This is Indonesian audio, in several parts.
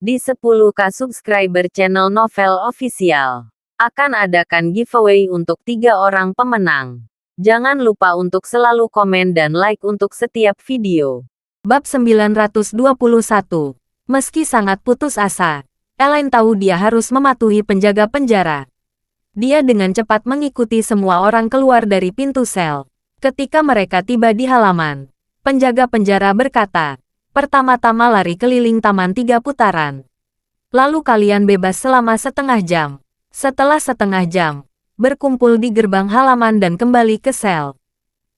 Di 10K subscriber channel Novel Official, akan adakan giveaway untuk 3 orang pemenang. Jangan lupa untuk selalu komen dan like untuk setiap video. Bab 921. Meski sangat putus asa, Elaine tahu dia harus mematuhi penjaga penjara. Dia dengan cepat mengikuti semua orang keluar dari pintu sel. Ketika mereka tiba di halaman, penjaga penjara berkata, "Pertama-tama lari keliling taman 3 putaran. Lalu kalian bebas selama setengah jam. Setelah setengah jam, berkumpul di gerbang halaman dan kembali ke sel."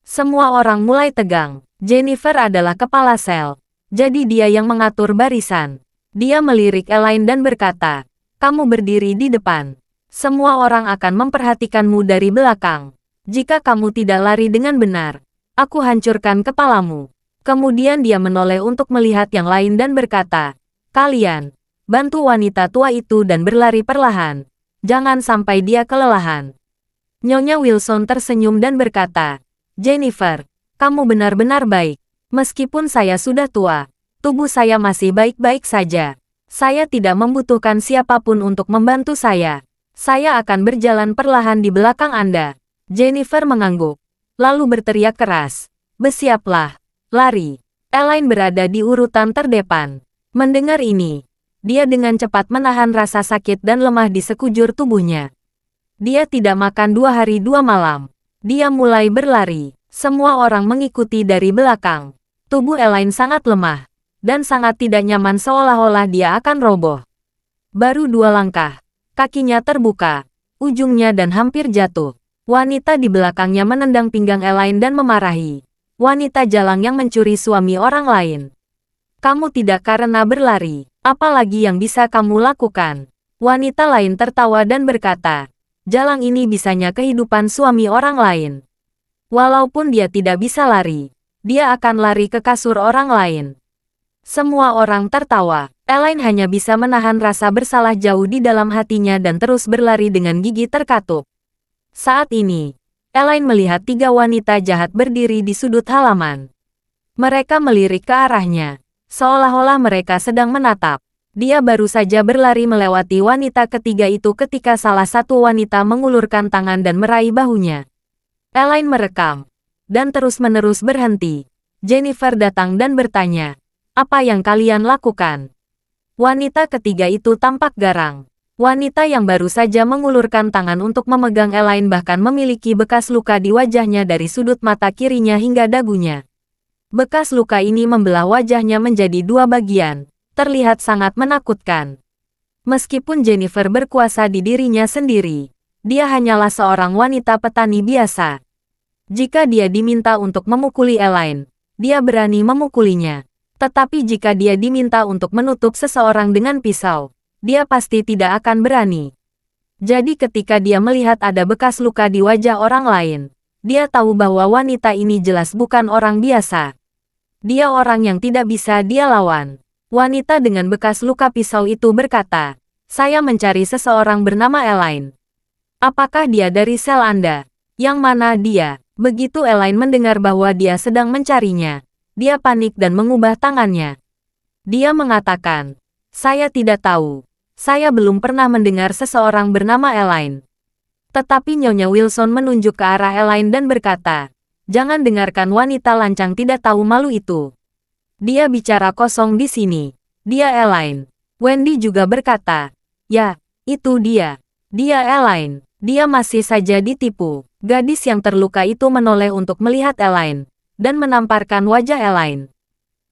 Semua orang mulai tegang. Jennifer adalah kepala sel, jadi dia yang mengatur barisan. Dia melirik Elaine dan berkata, "Kamu berdiri di depan. Semua orang akan memperhatikanmu dari belakang. Jika kamu tidak lari dengan benar, aku hancurkan kepalamu." Kemudian dia menoleh untuk melihat yang lain dan berkata, "Kalian, bantu wanita tua itu dan berlari perlahan. Jangan sampai dia kelelahan." Nyonya Wilson tersenyum dan berkata, "Jennifer, kamu benar-benar baik. Meskipun saya sudah tua, tubuh saya masih baik-baik saja. Saya tidak membutuhkan siapapun untuk membantu saya. Saya akan berjalan perlahan di belakang Anda." Jennifer mengangguk, lalu berteriak keras, "Bersiaplah. Lari." Elaine berada di urutan terdepan. Mendengar ini, dia dengan cepat menahan rasa sakit dan lemah di sekujur tubuhnya. Dia tidak makan 2 hari 2 malam. Dia mulai berlari. Semua orang mengikuti dari belakang. Tubuh Elaine sangat lemah, dan sangat tidak nyaman seolah-olah dia akan roboh. Baru 2 langkah, kakinya terbuka, ujungnya dan hampir jatuh. Wanita di belakangnya menendang pinggang Elaine dan memarahi. "Wanita jalang yang mencuri suami orang lain. Kamu tidak karena berlari, apalagi yang bisa kamu lakukan?" Wanita lain tertawa dan berkata, "Jalang ini bisanya kehidupan suami orang lain. Walaupun dia tidak bisa lari, dia akan lari ke kasur orang lain." Semua orang tertawa. Elaine hanya bisa menahan rasa bersalah jauh di dalam hatinya dan terus berlari dengan gigi terkatup. Saat ini, Elaine melihat 3 wanita jahat berdiri di sudut halaman. Mereka melirik ke arahnya, seolah-olah mereka sedang menatap. Dia baru saja berlari melewati wanita ketiga itu ketika salah satu wanita mengulurkan tangan dan meraih bahunya. Elaine merekam, dan terus-menerus berhenti. Jennifer datang dan bertanya, "Apa yang kalian lakukan?" Wanita ketiga itu tampak garang. Wanita yang baru saja mengulurkan tangan untuk memegang Elaine bahkan memiliki bekas luka di wajahnya dari sudut mata kirinya hingga dagunya. Bekas luka ini membelah wajahnya menjadi 2 bagian, terlihat sangat menakutkan. Meskipun Jennifer berkuasa di dirinya sendiri, dia hanyalah seorang wanita petani biasa. Jika dia diminta untuk memukuli Elaine, dia berani memukulinya. Tetapi jika dia diminta untuk menutup seseorang dengan pisau, dia pasti tidak akan berani. Jadi ketika dia melihat ada bekas luka di wajah orang lain, dia tahu bahwa wanita ini jelas bukan orang biasa. Dia orang yang tidak bisa dia lawan. Wanita dengan bekas luka pisau itu berkata, "Saya mencari seseorang bernama Elaine. Apakah dia dari sel Anda? Yang mana dia?" Begitu Elaine mendengar bahwa dia sedang mencarinya, dia panik dan mengubah tangannya. Dia mengatakan, "Saya tidak tahu. Saya belum pernah mendengar seseorang bernama Elaine." Tetapi Nyonya Wilson menunjuk ke arah Elaine dan berkata, "Jangan dengarkan wanita lancang tidak tahu malu itu. Dia bicara kosong di sini. Dia Elaine." Wendy juga berkata, "Ya, itu dia. Dia Elaine." Dia masih saja ditipu. Gadis yang terluka itu menoleh untuk melihat Elaine, dan menamparkan wajah Elaine.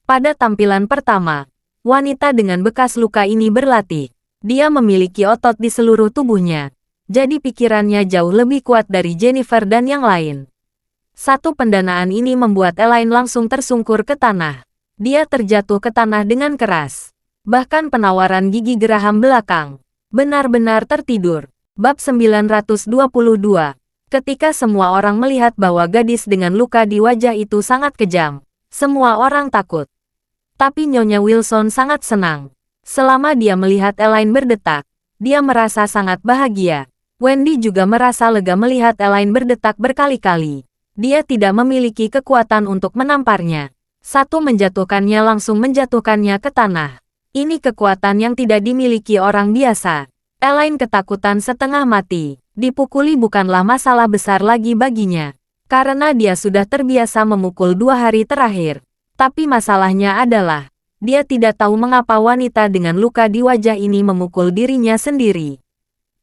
Pada tampilan pertama, wanita dengan bekas luka ini berlatih. Dia memiliki otot di seluruh tubuhnya, jadi pikirannya jauh lebih kuat dari Jennifer dan yang lain. Satu pendanaan ini membuat Elaine langsung tersungkur ke tanah. Dia terjatuh ke tanah dengan keras. Bahkan penawaran gigi geraham belakang benar-benar tertidur. Bab 922. Ketika semua orang melihat bahwa gadis dengan luka di wajah itu sangat kejam, semua orang takut. Tapi Nyonya Wilson sangat senang. Selama dia melihat Elaine berdetak, dia merasa sangat bahagia. Wendy juga merasa lega melihat Elaine berdetak berkali-kali. Dia tidak memiliki kekuatan untuk menamparnya. Satu menjatuhkannya langsung menjatuhkannya ke tanah. Ini kekuatan yang tidak dimiliki orang biasa. Elaine ketakutan setengah mati. Dipukuli bukanlah masalah besar lagi baginya. Karena dia sudah terbiasa memukul 2 hari terakhir. Tapi masalahnya adalah, dia tidak tahu mengapa wanita dengan luka di wajah ini memukul dirinya sendiri.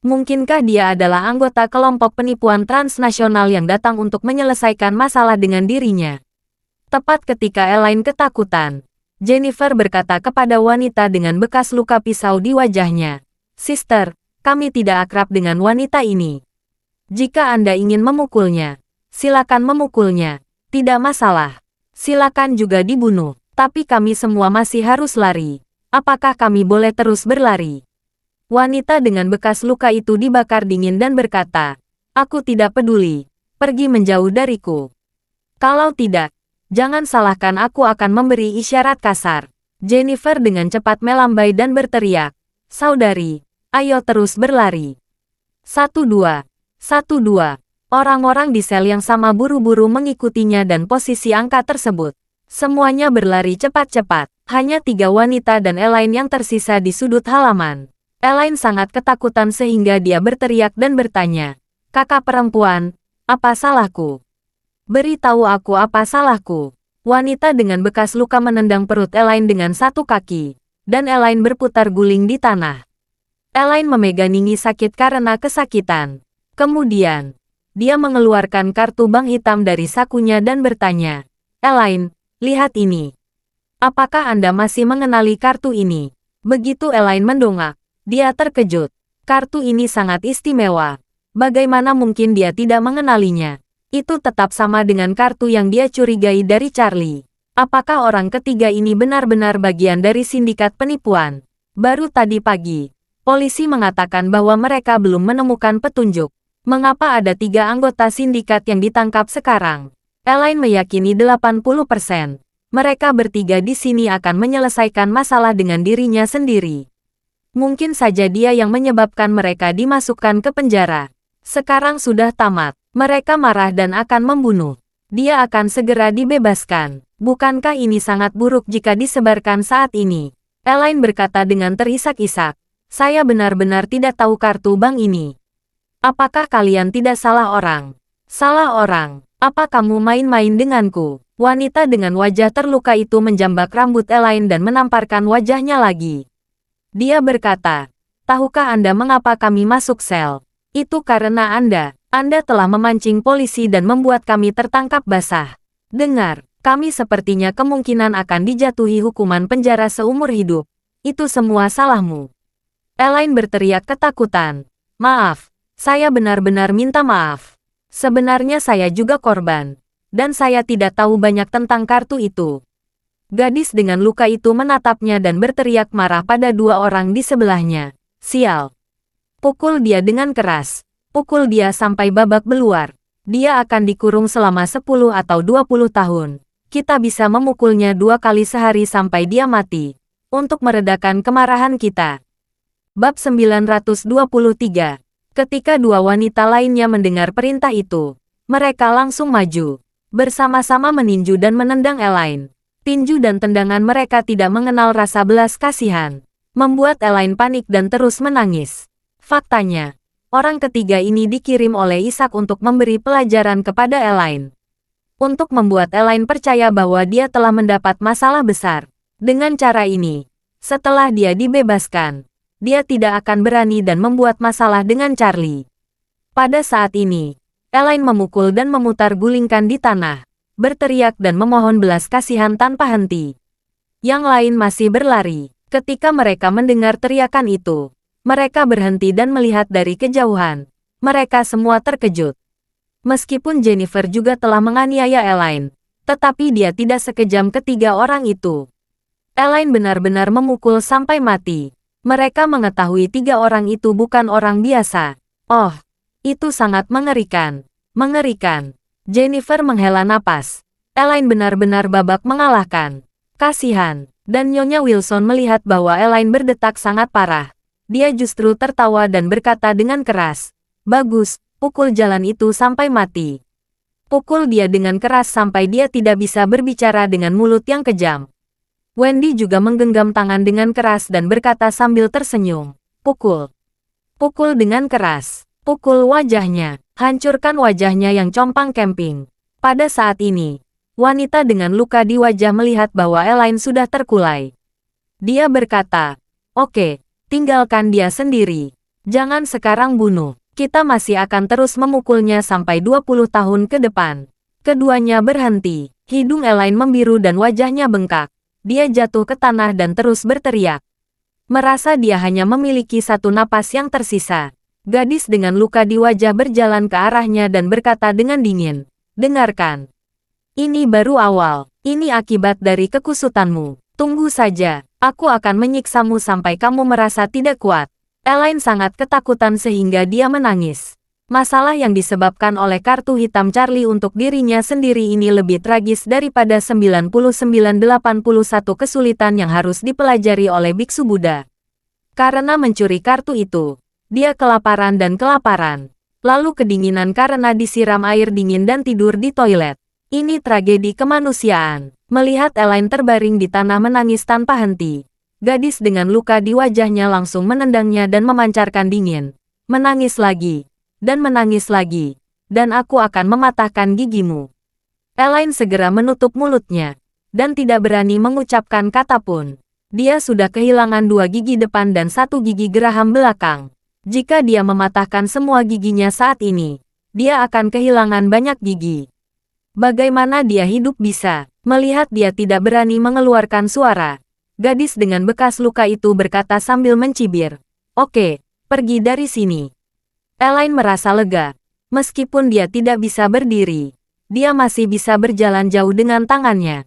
Mungkinkah dia adalah anggota kelompok penipuan transnasional yang datang untuk menyelesaikan masalah dengan dirinya? Tepat ketika Elaine ketakutan, Jennifer berkata kepada wanita dengan bekas luka pisau di wajahnya, "Sister, kami tidak akrab dengan wanita ini. Jika Anda ingin memukulnya, silakan memukulnya. Tidak masalah. Silakan juga dibunuh. Tapi kami semua masih harus lari. Apakah kami boleh terus berlari?" Wanita dengan bekas luka itu dibakar dingin dan berkata, "Aku tidak peduli. Pergi menjauh dariku. Kalau tidak, jangan salahkan aku akan memberi isyarat kasar." Jennifer dengan cepat melambai dan berteriak, "Saudari, ayo terus berlari. 1-2, 1-2. Orang-orang di sel yang sama buru-buru mengikutinya dan posisi angka tersebut. Semuanya berlari cepat-cepat. Hanya 3 wanita dan Elaine yang tersisa di sudut halaman. Elaine sangat ketakutan sehingga dia berteriak dan bertanya, "Kakak perempuan, apa salahku? Beritahu aku apa salahku." Wanita dengan bekas luka menendang perut Elaine dengan satu kaki, dan Elaine berputar guling di tanah. Elaine memegangi sakit karena kesakitan. Kemudian, dia mengeluarkan kartu bank hitam dari sakunya dan bertanya, "Elaine, lihat ini. Apakah Anda masih mengenali kartu ini?" Begitu Elaine mendongak, dia terkejut. Kartu ini sangat istimewa. Bagaimana mungkin dia tidak mengenalinya? Itu tetap sama dengan kartu yang dia curigai dari Charlie. Apakah orang ketiga ini benar-benar bagian dari sindikat penipuan? Baru tadi pagi, polisi mengatakan bahwa mereka belum menemukan petunjuk. Mengapa ada 3 anggota sindikat yang ditangkap sekarang? Elaine meyakini 80%. Mereka bertiga di sini akan menyelesaikan masalah dengan dirinya sendiri. Mungkin saja dia yang menyebabkan mereka dimasukkan ke penjara. Sekarang sudah tamat. Mereka marah dan akan membunuh. Dia akan segera dibebaskan. Bukankah ini sangat buruk jika disebarkan saat ini? Elaine berkata dengan terisak-isak. "Saya benar-benar tidak tahu kartu bank ini. Apakah kalian tidak salah orang?" "Salah orang? Apa kamu main-main denganku?" Wanita dengan wajah terluka itu menjambak rambut Elaine dan menamparkan wajahnya lagi. Dia berkata, "Tahukah Anda mengapa kami masuk sel? Itu karena Anda telah memancing polisi dan membuat kami tertangkap basah. Dengar, kami sepertinya kemungkinan akan dijatuhi hukuman penjara seumur hidup. Itu semua salahmu." Elaine berteriak ketakutan. "Maaf, saya benar-benar minta maaf. Sebenarnya saya juga korban. Dan saya tidak tahu banyak tentang kartu itu." Gadis dengan luka itu menatapnya dan berteriak marah pada 2 orang di sebelahnya. "Sial. Pukul dia dengan keras. Pukul dia sampai babak beluar. Dia akan dikurung selama 10 atau 20 tahun. Kita bisa memukulnya 2 kali sehari sampai dia mati. Untuk meredakan kemarahan kita." Bab 923. Ketika 2 wanita lainnya mendengar perintah itu, mereka langsung maju. Bersama-sama meninju dan menendang Elaine. Tinju dan tendangan mereka tidak mengenal rasa belas kasihan. Membuat Elaine panik dan terus menangis. Faktanya, orang ketiga ini dikirim oleh Ishak untuk memberi pelajaran kepada Elaine. Untuk membuat Elaine percaya bahwa dia telah mendapat masalah besar. Dengan cara ini, setelah dia dibebaskan, dia tidak akan berani dan membuat masalah dengan Charlie. Pada saat ini, Elaine memukul dan memutar gulingkan di tanah, berteriak dan memohon belas kasihan tanpa henti. Yang lain masih berlari. Ketika mereka mendengar teriakan itu, mereka berhenti dan melihat dari kejauhan. Mereka semua terkejut. Meskipun Jennifer juga telah menganiaya Elaine, tetapi dia tidak sekejam ketiga orang itu. Elaine benar-benar memukul sampai mati. Mereka mengetahui 3 orang itu bukan orang biasa. Oh, itu sangat mengerikan. Mengerikan. Jennifer menghela napas. Elaine benar-benar babak mengalahkan. Kasihan. Dan Nyonya Wilson melihat bahwa Elaine berdetak sangat parah. Dia justru tertawa dan berkata dengan keras, "Bagus, pukul jalan itu sampai mati. Pukul dia dengan keras sampai dia tidak bisa berbicara dengan mulut yang kejam." Wendy juga menggenggam tangan dengan keras dan berkata sambil tersenyum, "Pukul. Pukul dengan keras. Pukul wajahnya. Hancurkan wajahnya yang compang camping." Pada saat ini, wanita dengan luka di wajah melihat bahwa Elaine sudah terkulai. Dia berkata, "Oke, tinggalkan dia sendiri. Jangan sekarang bunuh. Kita masih akan terus memukulnya sampai 20 tahun ke depan." Keduanya berhenti. Hidung Elaine membiru dan wajahnya bengkak. Dia jatuh ke tanah dan terus berteriak. Merasa dia hanya memiliki satu napas yang tersisa. Gadis dengan luka di wajah berjalan ke arahnya dan berkata dengan dingin, "Dengarkan. Ini baru awal. Ini akibat dari kekusutanmu. Tunggu saja. Aku akan menyiksamu sampai kamu merasa tidak kuat." Elaine sangat ketakutan sehingga dia menangis. Masalah yang disebabkan oleh kartu hitam Charlie untuk dirinya sendiri ini lebih tragis daripada 9981 kesulitan yang harus dipelajari oleh biksu Buddha. Karena mencuri kartu itu, dia kelaparan dan kelaparan. Lalu kedinginan karena disiram air dingin dan tidur di toilet. Ini tragedi kemanusiaan. Melihat Elaine terbaring di tanah menangis tanpa henti. Gadis dengan luka di wajahnya langsung menendangnya dan memancarkan dingin. "Menangis lagi. Dan menangis lagi. Dan aku akan mematahkan gigimu." Elaine segera menutup mulutnya. Dan tidak berani mengucapkan kata pun. Dia sudah kehilangan 2 gigi depan dan 1 gigi geraham belakang. Jika dia mematahkan semua giginya saat ini, dia akan kehilangan banyak gigi. Bagaimana dia hidup bisa? Melihat dia tidak berani mengeluarkan suara. Gadis dengan bekas luka itu berkata sambil mencibir, "Oke, pergi dari sini." Elaine merasa lega. Meskipun dia tidak bisa berdiri, dia masih bisa berjalan jauh dengan tangannya.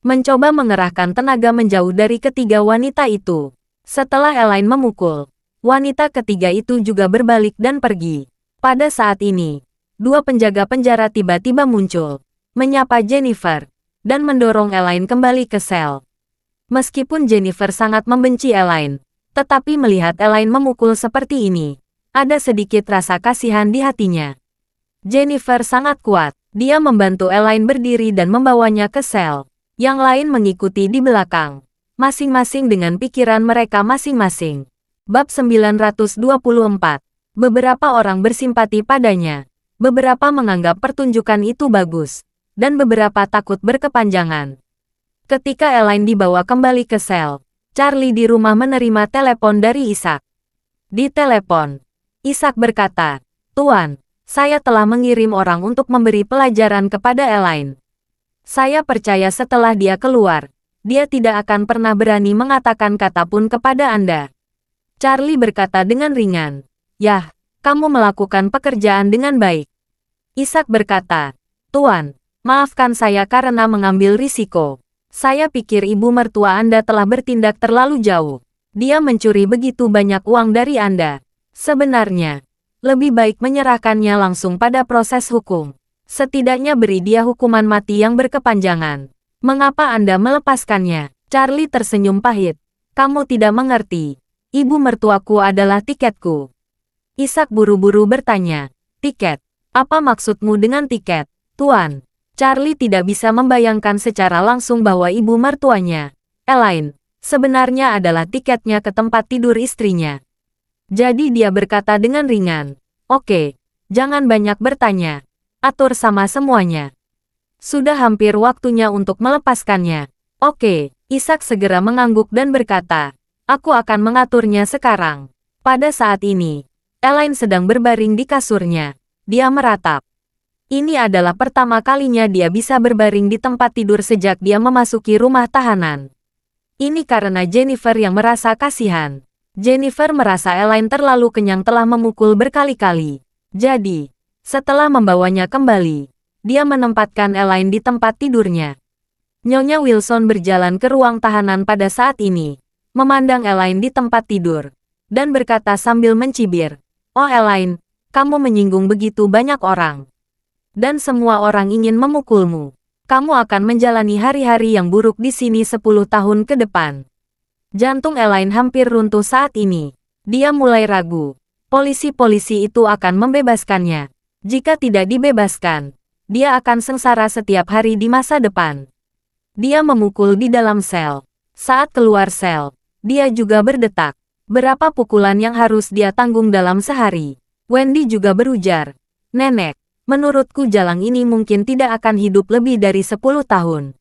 Mencoba mengerahkan tenaga menjauh dari ketiga wanita itu. Setelah Elaine memukul, wanita ketiga itu juga berbalik dan pergi. Pada saat ini, 2 penjaga penjara tiba-tiba muncul, menyapa Jennifer, dan mendorong Elaine kembali ke sel. Meskipun Jennifer sangat membenci Elaine, tetapi melihat Elaine memukul seperti ini, ada sedikit rasa kasihan di hatinya. Jennifer sangat kuat. Dia membantu Elaine berdiri dan membawanya ke sel. Yang lain mengikuti di belakang, masing-masing dengan pikiran mereka masing-masing. Bab 924. Beberapa orang bersimpati padanya. Beberapa menganggap pertunjukan itu bagus, dan beberapa takut berkepanjangan. Ketika Elaine dibawa kembali ke sel, Charlie di rumah menerima telepon dari Isaac. Di telepon, Isaac berkata, "Tuan, saya telah mengirim orang untuk memberi pelajaran kepada Elaine. Saya percaya setelah dia keluar, dia tidak akan pernah berani mengatakan kata pun kepada Anda." Charlie berkata dengan ringan, "Yah, kamu melakukan pekerjaan dengan baik." Isaac berkata, "Tuan, maafkan saya karena mengambil risiko. Saya pikir ibu mertua Anda telah bertindak terlalu jauh. Dia mencuri begitu banyak uang dari Anda. Sebenarnya, lebih baik menyerahkannya langsung pada proses hukum. Setidaknya beri dia hukuman mati yang berkepanjangan. Mengapa Anda melepaskannya?" Charlie tersenyum pahit. "Kamu tidak mengerti. Ibu mertuaku adalah tiketku." Isaac buru-buru bertanya, "Tiket? Apa maksudmu dengan tiket, Tuan?" Charlie tidak bisa membayangkan secara langsung bahwa ibu mertuanya, Elaine, sebenarnya adalah tiketnya ke tempat tidur istrinya. Jadi dia berkata dengan ringan, "Oke, jangan banyak bertanya. Atur sama semuanya. Sudah hampir waktunya untuk melepaskannya." "Oke." Isaac segera mengangguk dan berkata, "Aku akan mengaturnya sekarang." Pada saat ini, Elaine sedang berbaring di kasurnya. Dia meratap. Ini adalah pertama kalinya dia bisa berbaring di tempat tidur sejak dia memasuki rumah tahanan. Ini karena Jennifer yang merasa kasihan. Jennifer merasa Elaine terlalu kenyang telah memukul berkali-kali. Jadi, setelah membawanya kembali, dia menempatkan Elaine di tempat tidurnya. Nyonya Wilson berjalan ke ruang tahanan pada saat ini, memandang Elaine di tempat tidur, dan berkata sambil mencibir, "Oh Elaine, kamu menyinggung begitu banyak orang. Dan semua orang ingin memukulmu. Kamu akan menjalani hari-hari yang buruk di sini 10 tahun ke depan." Jantung Elaine hampir runtuh saat ini. Dia mulai ragu. Polisi-polisi itu akan membebaskannya. Jika tidak dibebaskan, dia akan sengsara setiap hari di masa depan. Dia memukul di dalam sel. Saat keluar sel, dia juga berdetak. Berapa pukulan yang harus dia tanggung dalam sehari? Wendy juga berujar, "Nenek, menurutku jalang ini mungkin tidak akan hidup lebih dari 10 tahun.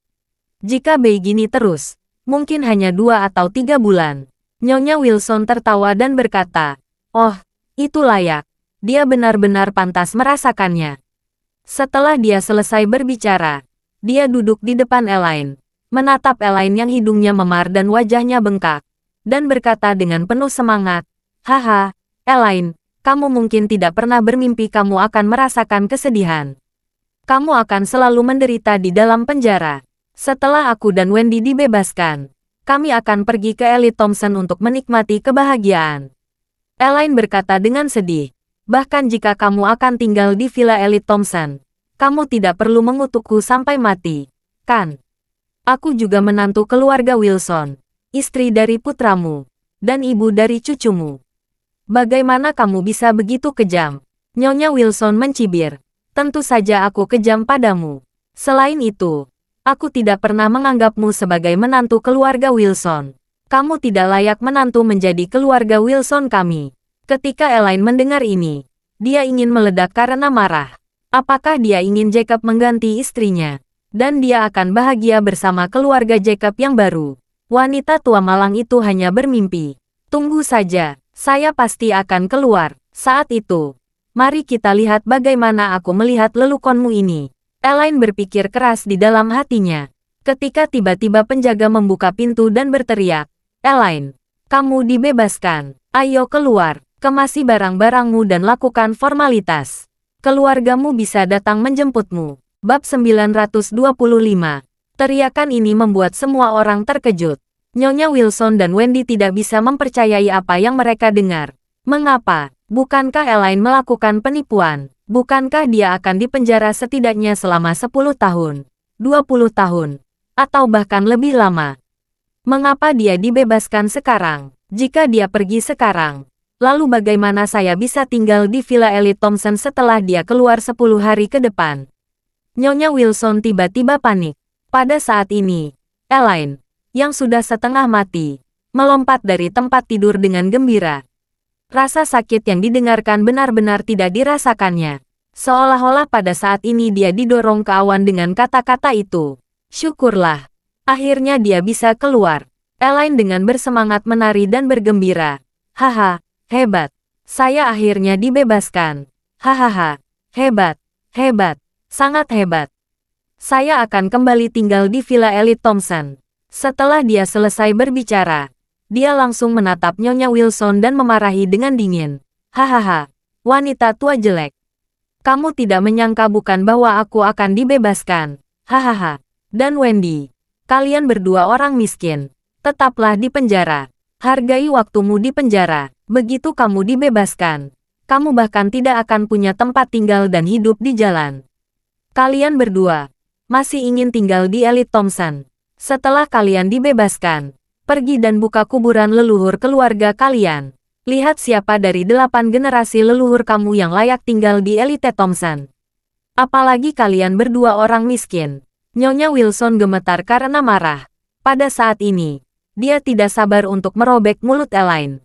Jika begini terus, mungkin hanya 2 atau 3 bulan." Nyonya Wilson tertawa dan berkata, "Oh, itu layak. Dia benar-benar pantas merasakannya." Setelah dia selesai berbicara, dia duduk di depan Elaine, menatap Elaine yang hidungnya memar dan wajahnya bengkak, dan berkata dengan penuh semangat, "Haha, Elaine, kamu mungkin tidak pernah bermimpi kamu akan merasakan kesedihan. Kamu akan selalu menderita di dalam penjara. Setelah aku dan Wendy dibebaskan, kami akan pergi ke Elite Thompson untuk menikmati kebahagiaan." Elaine berkata dengan sedih, "Bahkan jika kamu akan tinggal di Villa Elite Thompson, kamu tidak perlu mengutukku sampai mati, kan? Aku juga menantu keluarga Wilson, istri dari putramu, dan ibu dari cucumu. Bagaimana kamu bisa begitu kejam?" Nyonya Wilson mencibir, "Tentu saja aku kejam padamu. Selain itu, aku tidak pernah menganggapmu sebagai menantu keluarga Wilson. Kamu tidak layak menantu menjadi keluarga Wilson kami." Ketika Elaine mendengar ini, dia ingin meledak karena marah. Apakah dia ingin Jacob mengganti istrinya? Dan dia akan bahagia bersama keluarga Jacob yang baru. Wanita tua malang itu hanya bermimpi. "Tunggu saja, saya pasti akan keluar. Saat itu, mari kita lihat bagaimana aku melihat lelukonmu ini." Elaine berpikir keras di dalam hatinya. Ketika tiba-tiba penjaga membuka pintu dan berteriak, "Elaine, kamu dibebaskan. Ayo keluar, kemasi barang-barangmu dan lakukan formalitas. Keluargamu bisa datang menjemputmu." Bab 925. Teriakan ini membuat semua orang terkejut. Nyonya Wilson dan Wendy tidak bisa mempercayai apa yang mereka dengar. Mengapa? Bukankah Elaine melakukan penipuan? Bukankah dia akan dipenjara setidaknya selama 10 tahun, 20 tahun, atau bahkan lebih lama? Mengapa dia dibebaskan sekarang? Jika dia pergi sekarang, lalu bagaimana saya bisa tinggal di Villa Elite Thompson setelah dia keluar 10 hari ke depan? Nyonya Wilson tiba-tiba panik. Pada saat ini, Elaine, yang sudah setengah mati, melompat dari tempat tidur dengan gembira. Rasa sakit yang didengarkan benar-benar tidak dirasakannya. Seolah-olah pada saat ini dia didorong ke awan dengan kata-kata itu. "Syukurlah, akhirnya dia bisa keluar." Elaine dengan bersemangat menari dan bergembira. "Haha, hebat. Saya akhirnya dibebaskan. Hahaha, hebat, hebat. Sangat hebat. Saya akan kembali tinggal di Villa Elite Thompson." Setelah dia selesai berbicara, dia langsung menatap Nyonya Wilson dan memarahi dengan dingin. "Hahaha, wanita tua jelek. Kamu tidak menyangka bukan bahwa aku akan dibebaskan? Hahaha. Dan Wendy, kalian berdua orang miskin. Tetaplah di penjara. Hargai waktumu di penjara. Begitu kamu dibebaskan, kamu bahkan tidak akan punya tempat tinggal dan hidup di jalan. Kalian berdua masih ingin tinggal di Elite Thompson. Setelah kalian dibebaskan, pergi dan buka kuburan leluhur keluarga kalian. Lihat siapa dari 8 generasi leluhur kamu yang layak tinggal di Elite Thompson. Apalagi kalian berdua orang miskin." Nyonya Wilson gemetar karena marah. Pada saat ini, dia tidak sabar untuk merobek mulut Elaine.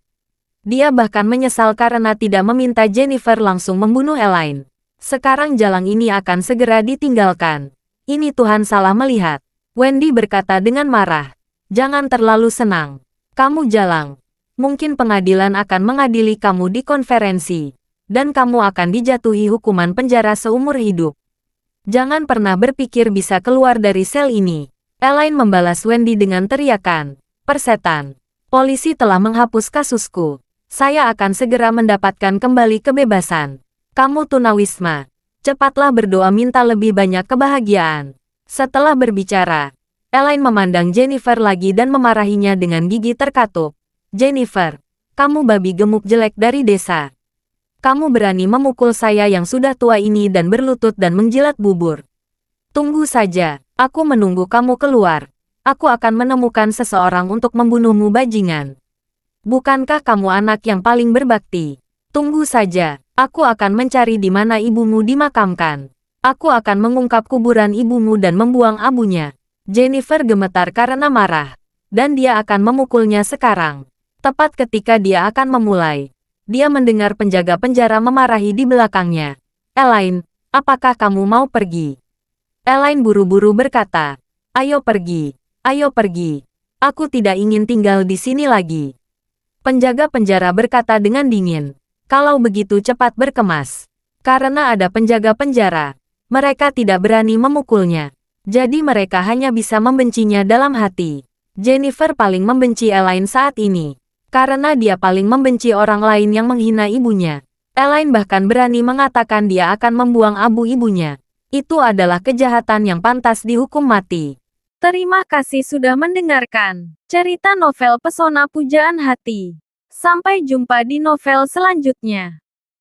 Dia bahkan menyesal karena tidak meminta Jennifer langsung membunuh Elaine. Sekarang jalang ini akan segera ditinggalkan. Ini Tuhan salah melihat. Wendy berkata dengan marah. "Jangan terlalu senang. Kamu jalang. Mungkin pengadilan akan mengadili kamu di konferensi. Dan kamu akan dijatuhi hukuman penjara seumur hidup. Jangan pernah berpikir bisa keluar dari sel ini." Elaine membalas Wendy dengan teriakan. "Persetan. Polisi telah menghapus kasusku. Saya akan segera mendapatkan kembali kebebasan. Kamu tunawisma. Cepatlah berdoa minta lebih banyak kebahagiaan." Setelah berbicara, Elaine memandang Jennifer lagi dan memarahinya dengan gigi terkatup. "Jennifer, kamu babi gemuk jelek dari desa. Kamu berani memukul saya yang sudah tua ini dan berlutut dan menjilat bubur. Tunggu saja, aku menunggu kamu keluar. Aku akan menemukan seseorang untuk membunuhmu bajingan. Bukankah kamu anak yang paling berbakti? Tunggu saja. Aku akan mencari di mana ibumu dimakamkan. Aku akan mengungkap kuburan ibumu dan membuang abunya." Jennifer gemetar karena marah. dan dia akan memukulnya sekarang. Tepat ketika dia akan memulai, dia mendengar penjaga penjara memarahi di belakangnya. Elaine, apakah kamu mau pergi? Elaine buru-buru berkata, ayo pergi, ayo pergi. Aku tidak ingin tinggal di sini lagi. Penjaga penjara berkata dengan dingin, kalau begitu cepat berkemas. Karena ada penjaga penjara, mereka tidak berani memukulnya. Jadi mereka hanya bisa membencinya dalam hati. Jennifer paling membenci Elaine saat ini. Karena dia paling membenci orang lain yang menghina ibunya. Elaine bahkan berani mengatakan dia akan membuang abu ibunya. Itu adalah kejahatan yang pantas dihukum mati. Terima kasih sudah mendengarkan cerita novel Pesona Pujaan Hati. Sampai jumpa di novel selanjutnya.